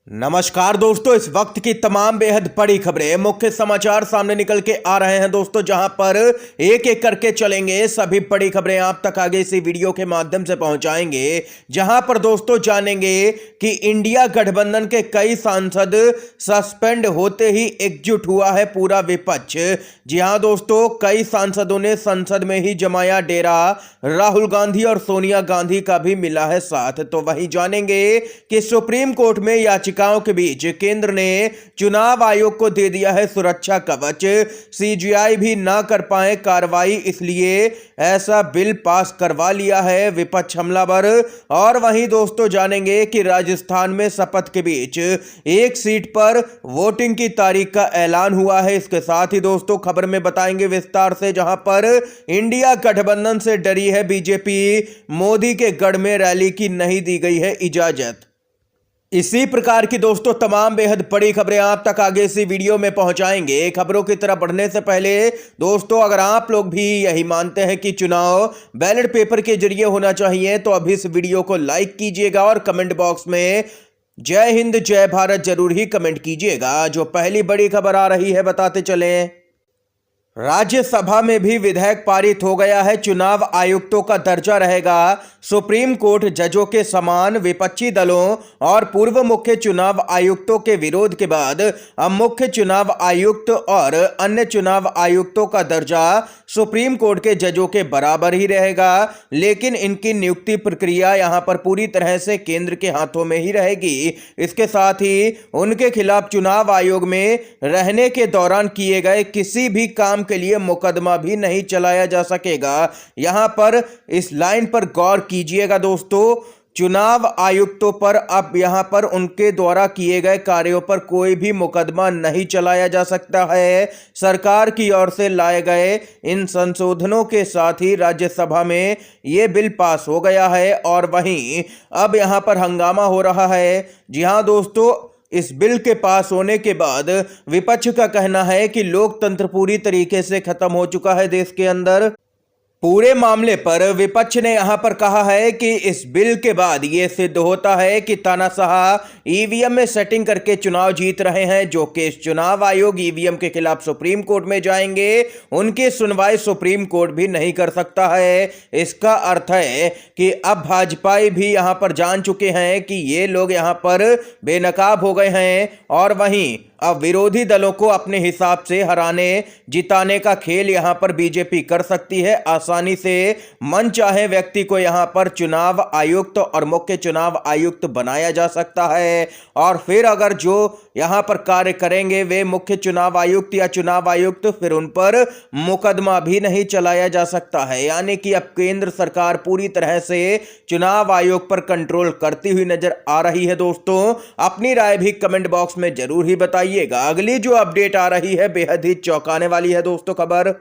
नमस्कार दोस्तों, इस वक्त की तमाम बेहद बड़ी खबरें, मुख्य समाचार सामने निकल के आ रहे हैं दोस्तों, जहां पर एक एक करके चलेंगे। सभी बड़ी खबरें आप तक आगे इसी वीडियो के माध्यम से पहुंचाएंगे, जहां पर दोस्तों जानेंगे कि इंडिया गठबंधन के कई सांसद सस्पेंड होते ही एकजुट हुआ है पूरा विपक्ष। जी हां दोस्तों, कई सांसदों ने संसद में ही जमाया डेरा, राहुल गांधी और सोनिया गांधी का भी मिला है साथ। तो वहीं जानेंगे कि सुप्रीम कोर्ट में याचिकाओं के बीच केंद्र ने चुनाव आयोग को दे दिया है सुरक्षा कवच, सीजीआई भी ना कर पाए कार्रवाई, इसलिए ऐसा बिल पास करवा लिया है विपक्ष हमलावर। और वहीं दोस्तों जानेंगे कि राजस्थान में शपथ के बीच एक सीट पर वोटिंग की तारीख का ऐलान हुआ है। इसके साथ ही दोस्तों खबर में बताएंगे विस्तार से, जहां पर इंडिया गठबंधन से डरी है बीजेपी, मोदी के गढ़ में रैली की नहीं दी गई है इजाजत। इसी प्रकार की दोस्तों तमाम बेहद बड़ी खबरें आप तक आगे इसी वीडियो में पहुंचाएंगे। खबरों की तरफ बढ़ने से पहले दोस्तों, अगर आप लोग भी यही मानते हैं कि चुनाव बैलेट पेपर के जरिए होना चाहिए, तो अभी इस वीडियो को लाइक कीजिएगा और कमेंट बॉक्स में जय हिंद जय भारत जरूर ही कमेंट कीजिएगा। जो पहली बड़ी खबर आ रही है बताते चलें। राज्यसभा में भी विधेयक पारित हो गया है, चुनाव आयुक्तों का दर्जा रहेगा सुप्रीम कोर्ट जजों के समान। विपक्षी दलों और पूर्व मुख्य चुनाव आयुक्तों के विरोध के बाद अब मुख्य चुनाव आयुक्त और अन्य चुनाव आयुक्तों का दर्जा सुप्रीम कोर्ट के जजों के बराबर ही रहेगा, लेकिन इनकी नियुक्ति प्रक्रिया यहां पर पूरी तरह से केंद्र के हाथों में ही रहेगी। इसके साथ ही उनके खिलाफ चुनाव आयोग में रहने के दौरान किए गए किसी भी काम के लिए मुकदमा भी नहीं चलाया जा सकेगा। यहां पर इस लाइन पर गौर कीजिएगा दोस्तों, चुनाव आयुक्तों पर अब यहां पर उनके द्वारा किए गए कार्यों पर कोई भी मुकदमा नहीं चलाया जा सकता है। सरकार की ओर से लाए गए इन संशोधनों के साथ ही राज्यसभा में यह बिल पास हो गया है और वहीं अब यहां पर हंगामा हो रहा है। जी हां दोस्तों, इस बिल के पास होने के बाद विपक्ष का कहना है कि लोकतंत्र पूरी तरीके से खत्म हो चुका है देश के अंदर। पूरे मामले पर विपक्ष ने यहां पर कहा है कि इस बिल के बाद यह सिद्ध होता है कि तानाशाह ईवीएम में सेटिंग करके चुनाव जीत रहे हैं। जो केस चुनाव आयोग ईवीएम के खिलाफ सुप्रीम कोर्ट में जाएंगे, उनकी सुनवाई सुप्रीम कोर्ट भी नहीं कर सकता है। इसका अर्थ है कि अब भाजपाई भी यहां पर जान चुके हैं कि ये लोग यहां पर बेनकाब हो गए हैं और वहीं अब विरोधी दलों को अपने हिसाब से हराने जिताने का खेल यहां पर बीजेपी कर सकती है। आसानी से मन चाहे व्यक्ति को यहां पर चुनाव आयुक्त और मुख्य चुनाव आयुक्त बनाया जा सकता है और फिर अगर जो यहां पर कार्य करेंगे वे मुख्य चुनाव आयुक्त या चुनाव आयुक्त, फिर उन पर मुकदमा भी नहीं चलाया जा सकता है। यानी कि अब केंद्र सरकार पूरी तरह से चुनाव आयोग पर कंट्रोल करती हुई नजर आ रही है। दोस्तों अपनी राय भी कमेंट बॉक्स में जरूर ही बताइएगा। अगली जो अपडेट आ रही है बेहद ही चौंकाने वाली है दोस्तों खबर।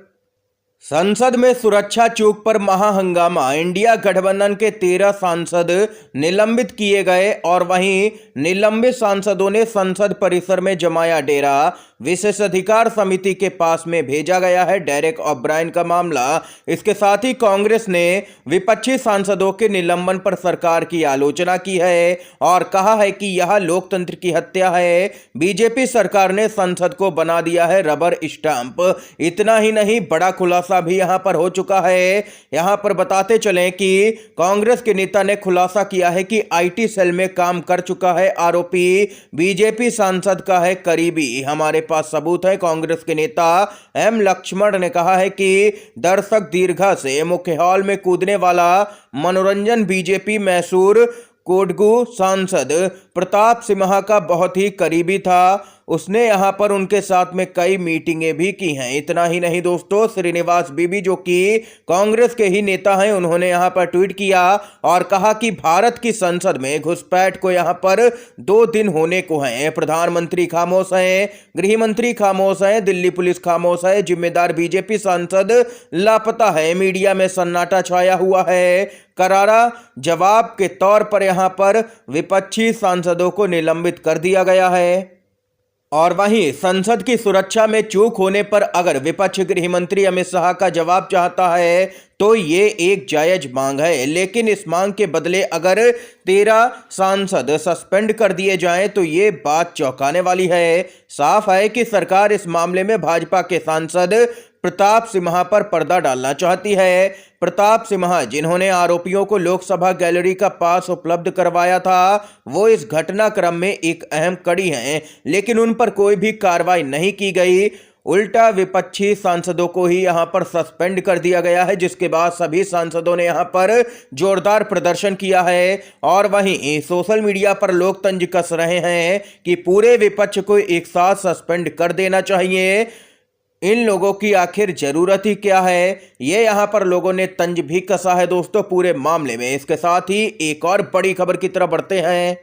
संसद में सुरक्षा चूक पर महाहंगामा, इंडिया गठबंधन के 13 सांसद निलंबित किए गए और वहीं निलंबित सांसदों ने संसद परिसर में जमाया डेरा, विशेषाधिकार समिति के पास में भेजा गया है डेरेक ओब्रायन का मामला। इसके साथ ही कांग्रेस ने विपक्षी सांसदों के निलंबन पर सरकार की आलोचना की है और कहा है कि यह लोकतंत्र की हत्या है। बीजेपी सरकार ने संसद को बना दिया है रबर स्टैंप। इतना ही नहीं, बड़ा खुलासा भी यहां पर हो चुका है। यहां पर बताते चलें कि कांग्रेस के नेता ने खुलासा किया है कि आईटी सेल में काम कर चुका है आरोपी बीजेपी सांसद का है करीबी। हमारे पास सबूत है। कांग्रेस के नेता एम लक्ष्मण ने कहा है कि दर्शक दीर्घा से मुख्य हॉल में कूदने वाला मनोरंजन बीजेपी मैसूर कोडगू सांसद प्रताप सिम्हा का बहुत ही करीबी था। उसने यहां पर उनके साथ में कई मीटिंगें भी की हैं। इतना ही नहीं दोस्तों, श्रीनिवास बीबी जो कि कांग्रेस के ही नेता हैं, उन्होंने यहां पर ट्वीट किया और कहा कि भारत की संसद में घुसपैठ को यहां पर 2 दिन होने को हैं। प्रधानमंत्री खामोश हैं, गृह मंत्री खामोश हैं, दिल्ली पुलिस खामोश है, जिम्मेदार बीजेपी सांसद लापता है, मीडिया में सन्नाटा छाया हुआ है। करारा जवाब के तौर पर यहां पर विपक्षी सांसदों को निलंबित कर दिया गया है। और वहीं संसद की सुरक्षा में चूक होने पर अगर विपक्ष गृह मंत्री अमित शाह का जवाब चाहता है तो ये एक जायज मांग है, लेकिन इस मांग के बदले अगर 13 सांसद सस्पेंड कर दिए जाएं तो ये बात चौंकाने वाली है। साफ है कि सरकार इस मामले में भाजपा के सांसद प्रताप सिम्हा पर पर्दा डालना चाहती है। प्रताप सिम्हा, जिन्होंने आरोपियों को लोकसभा गैलरी का पास उपलब्ध करवाया था, वो इस घटनाक्रम में एक अहम कड़ी हैं, लेकिन उन पर कोई भी कार्रवाई नहीं की गई। उल्टा विपक्षी सांसदों को ही यहां पर सस्पेंड कर दिया गया है, जिसके बाद सभी सांसदों ने यहां पर जोरदार प्रदर्शन किया है। और वहीं सोशल मीडिया पर लोग तंज कस रहे हैं कि पूरे विपक्ष को एक साथ सस्पेंड कर देना चाहिए। इन लोगों की आखिर जरूरत ही क्या है, ये यहां पर लोगों ने तंज भी कसा है दोस्तों पूरे मामले में। इसके साथ ही एक और बड़ी खबर की तरफ बढ़ते हैं।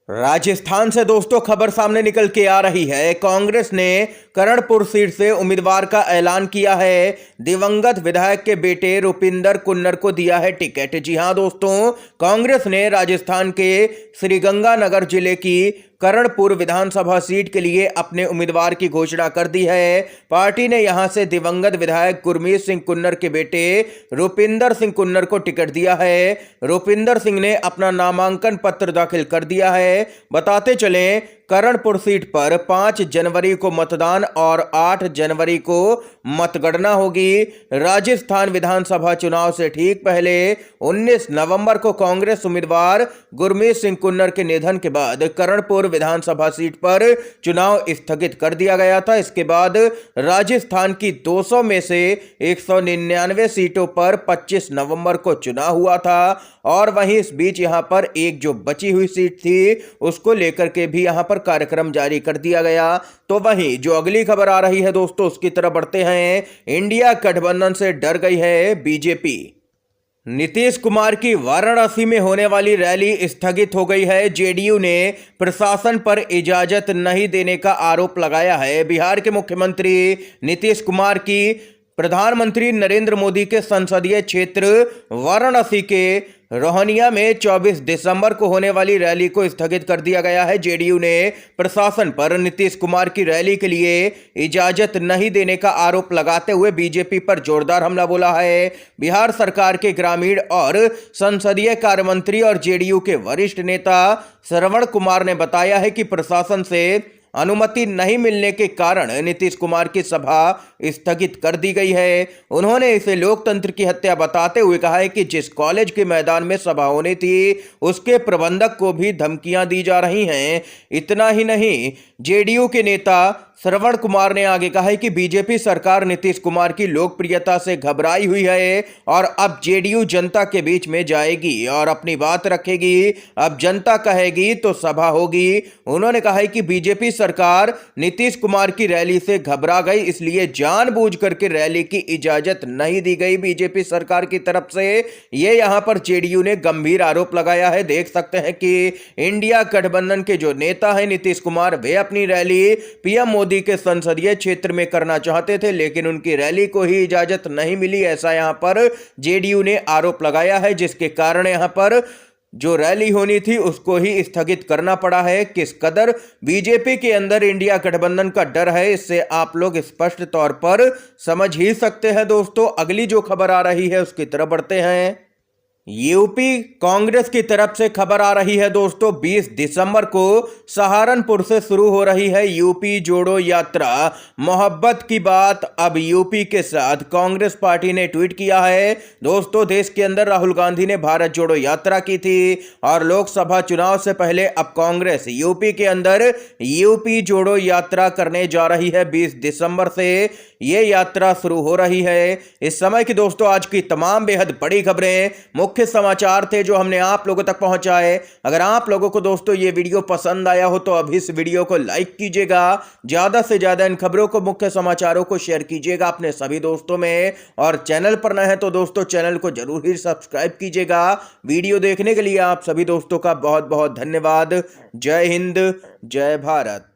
राजस्थान से दोस्तों खबर सामने निकल के आ रही है। कांग्रेस ने करणपुर सीट से उम्मीदवार का ऐलान किया है। दिवंगत विधायक के बेटे रुपिंदर कुन्नर को दिया है टिकट। जी हां दोस्तों, कांग्रेस ने राजस्थान के श्रीगंगानगर जिले की करणपुर विधानसभा सीट के लिए अपने उम्मीदवार की घोषणा कर दी है। पार्टी ने यहां से दिवंगत विधायक गुरमीत सिंह कुन्नर के बेटे रुपिंदर सिंह कुन्नर को टिकट दिया है। रुपिंदर सिंह ने अपना नामांकन पत्र दाखिल कर दिया है। बताते चलें, करणपुर सीट पर 5 जनवरी को मतदान और 8 जनवरी को मतगणना होगी। राजस्थान विधानसभा चुनाव से ठीक पहले 19 नवंबर को कांग्रेस उम्मीदवार गुरमीत सिंह कुन्नर के निधन के बाद करणपुर विधानसभा सीट पर चुनाव स्थगित कर दिया गया था। इसके बाद राजस्थान की 200 में से 199 सीटों पर 25 नवंबर को चुनाव हुआ था। और वहीं इस बीच यहां पर एक जो बची हुई सीट थी उसको लेकर के भी यहां पर कार्यक्रम जारी कर दिया गया। तो वहीं जो अगली खबर आ रही है दोस्तों उसकी तरफ बढ़ते हैं। इंडिया गठबंधन से डर गई है बीजेपी। नीतीश कुमार की वाराणसी में होने वाली रैली स्थगित हो गई है। जेडीयू ने प्रशासन पर इजाजत नहीं देने का आरोप लगाया है। बिहार के मुख्यमंत्री नीतीश कुमार की प्रधानमंत्री नरेंद्र मोदी के संसदीय क्षेत्र वाराणसी के रोहनिया में 24 दिसंबर को होने वाली रैली को स्थगित कर दिया गया है। जेडीयू ने प्रशासन पर नीतीश कुमार की रैली के लिए इजाजत नहीं देने का आरोप लगाते हुए बीजेपी पर जोरदार हमला बोला है। बिहार सरकार के ग्रामीण और संसदीय कार्य मंत्री और जेडीयू के वरिष्ठ नेता श्रवण कुमार ने बताया है कि प्रशासन से अनुमति नहीं मिलने के कारण नीतीश कुमार की सभा स्थगित कर दी गई है। उन्होंने इसे लोकतंत्र की हत्या बताते हुए कहा है कि जिस कॉलेज के मैदान में सभा होनी थी उसके प्रबंधक को भी धमकियां दी जा रही हैं। इतना ही नहीं, जेडीयू के नेता श्रवण कुमार ने आगे कहा है कि बीजेपी सरकार नीतीश कुमार की लोकप्रियता से घबराई हुई है और अब जेडीयू जनता के बीच में जाएगी और अपनी बात रखेगी। अब जनता कहेगी तो सभा होगी। उन्होंने कहा है कि बीजेपी सरकार नीतीश कुमार की रैली से घबरा गई, इसलिए जानबूझ करके रैली की इजाजत नहीं दी गई बीजेपी सरकार की तरफ से। ये यहां पर जेडीयू ने गंभीर आरोप लगाया है। देख सकते हैं कि इंडिया गठबंधन के जो नेता है नीतीश कुमार, वे अपनी रैली पीएम मोदी के संसदीय क्षेत्र में करना चाहते थे, लेकिन उनकी रैली को ही इजाजत नहीं मिली, ऐसा यहां पर जेडीयू ने आरोप लगाया है, जिसके कारण यहां पर जो रैली होनी थी उसको ही स्थगित करना पड़ा है। किस कदर बीजेपी के अंदर इंडिया गठबंधन का डर है, इससे आप लोग स्पष्ट तौर पर समझ ही सकते हैं। दोस्तों अगली जो खबर आ रही है उसकी तरफ बढ़ते हैं। यूपी कांग्रेस की तरफ से खबर आ रही है दोस्तों, 20 दिसंबर को सहारनपुर से शुरू हो रही है यूपी जोड़ो यात्रा। मोहब्बत की बात अब यूपी के साथ कांग्रेस पार्टी ने ट्वीट किया है। दोस्तों देश के अंदर राहुल गांधी ने भारत जोड़ो यात्रा की थी और लोकसभा चुनाव से पहले अब कांग्रेस यूपी के अंदर यूपी जोड़ो यात्रा करने जा रही है। 20 दिसंबर से ये यात्रा शुरू हो रही है। इस समय की दोस्तों आज की तमाम बेहद बड़ी खबरें, मुख्य समाचार थे जो हमने आप लोगों तक पहुंचाए। अगर आप लोगों को दोस्तों ये वीडियो पसंद आया हो तो अभी इस वीडियो को लाइक कीजिएगा, ज्यादा से ज्यादा इन खबरों को, मुख्य समाचारों को शेयर कीजिएगा अपने सभी दोस्तों में, और चैनल पर नए हैं तो दोस्तों चैनल को जरूर ही सब्सक्राइब कीजिएगा। वीडियो देखने के लिए आप सभी दोस्तों का बहुत बहुत धन्यवाद। जय हिंद, जय भारत।